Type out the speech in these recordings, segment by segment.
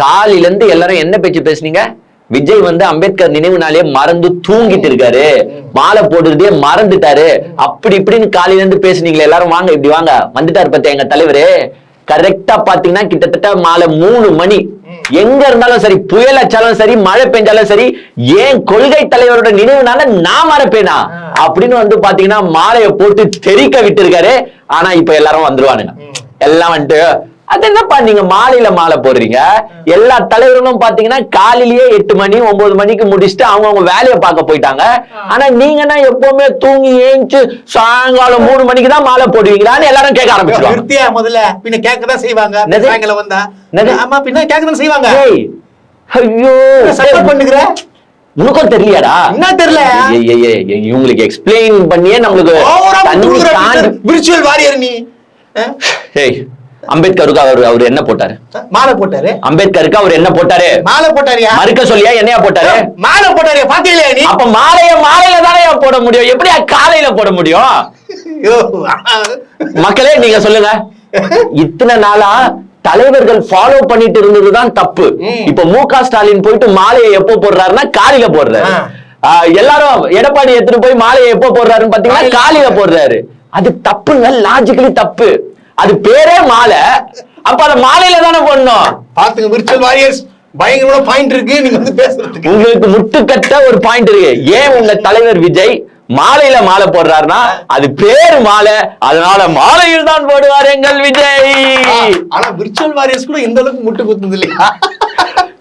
காலையில இருந்து எல்லாரும் என்ன பேச்சு பேசுனீங்க? விஜய் வந்து அம்பேத்கர் நினைவு நாளே மறந்து தூங்கிட்டு இருக்காரு, மாலை போடுறதே மறந்துட்டாரு, அப்படி இப்படின்னு காலையில இருந்து பேசுனீங்களே. எல்லாரும் வாங்க இப்படி வாங்க, வந்துட்டாரு பத்தி எங்க தலைவரு. கரெக்டா பாத்தீங்கன்னா கிட்டத்தட்ட மாலை 3 மணி. எங்க இருந்தாலும் சரி, புயல் அச்சாலும் சரி, மழை பெஞ்சாலும் சரி, ஏன் கொள்கை தலைவரோட நினைவுனால நான் மறப்பேனா அப்படின்னு வந்து பாத்தீங்கன்னா மாலையை போட்டு தெரிக்க விட்டு இருக்காரு. ஆனா இப்ப எல்லாரும் வந்துருவானுங்க. எல்லாம் வந்துட்டு அது என்னப்பா நீங்க மாலையில மாலை போடுறீங்க? எல்லா தலைவர்களும் பாத்தீங்கன்னா காலையிலேயே 8 மணி 9 மணிக்கு முடிச்சுட்டு அவங்க வேலையை பார்க்க போயிட்டாங்க. ஆனா நீங்கன்னா எப்பவுமே தூங்கி ஏஞ்சு சாயங்காலம் 3 மணிக்கு தான் மாலை போடுவீங்களான்னு எல்லாரும் கேட்க ஆரம்பிச்சிருவாங்க. முதல்ல பின்ன கேட்கதான் செய்வாங்க. சாயங்காலம் வந்தா ஆமா பின்ன கேட்கதான் செய்வாங்க. ஐயோ சப்போர்ட் பண்ணுகிற உனக்கும் தெரியலடா? என்ன தெரியல? இவங்களுக்கு எக்ஸ்பிளைன் பண்ணியே நம்மளுக்கு விர்ச்சுவல் வாரியர் நீ. அம்பேத்கருக்கு அவர் என்ன போட்டாரு? மாலை போட்டாரு. அம்பேத்கருக்கு அவர் என்ன போட்டாரு? மாலை போட்டாரியா? மறுக்க சொல்லியா? என்னையா போட்டாரு? மாலை போட்டாரியா? பாத்தீங்களா நீ? அப்ப மாலையில தானே போட முடியும், எப்படியா காலையில போட முடியும்? மக்களே நீங்க சொல்லுங்க. இத்தனை நாளா தலைவர்கள் ஃபாலோ பண்ணிட்டு இருந்ததுதான் தப்பு. இப்ப மு.க. ஸ்டாலின் போயிட்டு மாலையை எப்போ போடுறாருன்னா காலையில போடுறாரு. எல்லாரும் எடப்பாடி எடுத்துட்டு போய் மாலையை எப்போ போடுறாருன்னு பாத்தீங்கன்னா காலையில போடுறாரு. அது தப்புங்க, லாஜிக்கலி தப்பு. அது பேரே மாலை, அப்ப அந்த மாலையில தானே போடணும். பாத்துங்க விர்ச்சுவல் வாரியர்ஸ் பயங்கரமான பாயிண்ட் இருக்கு நீங்க வந்து பேசுறதுக்கு. உங்களுக்கு முட்டுக்கட்ட ஒரு பாயிண்ட் இருக்கு. ஏன் உங்க தலைவர் விஜய் மாலையில மாலை போடுறாருன்னா அது பேரு மாலை, அதனால மாலையில் தான் போடுவார் எங்கள் விஜய். ஆனா விர்ச்சுவல் வாரியர்ஸ் கூட இந்த அளவுக்கு முட்டு குத்துது இல்லையா?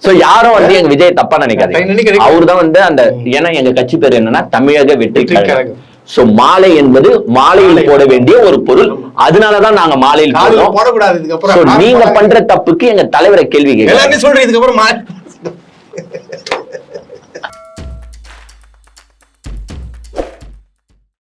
சோ யாரும் வந்து எங்க விஜய் தப்பா நினைக்காதீங்க. அவருதான் வந்து அந்த, ஏன்னா எங்க கட்சி பேர் என்னன்னா தமிழக வெற்றி கழகம். சோ மாலை என்பது மாலையில் போட வேண்டிய ஒரு பொருள், அதனாலதான் நாங்க மாலையில் போடக்கூடாது. நீங்க பண்ற தப்புக்கு எங்க தலைவரை கேள்வி கேட்க சொல்றேன். இதுக்கப்புறம்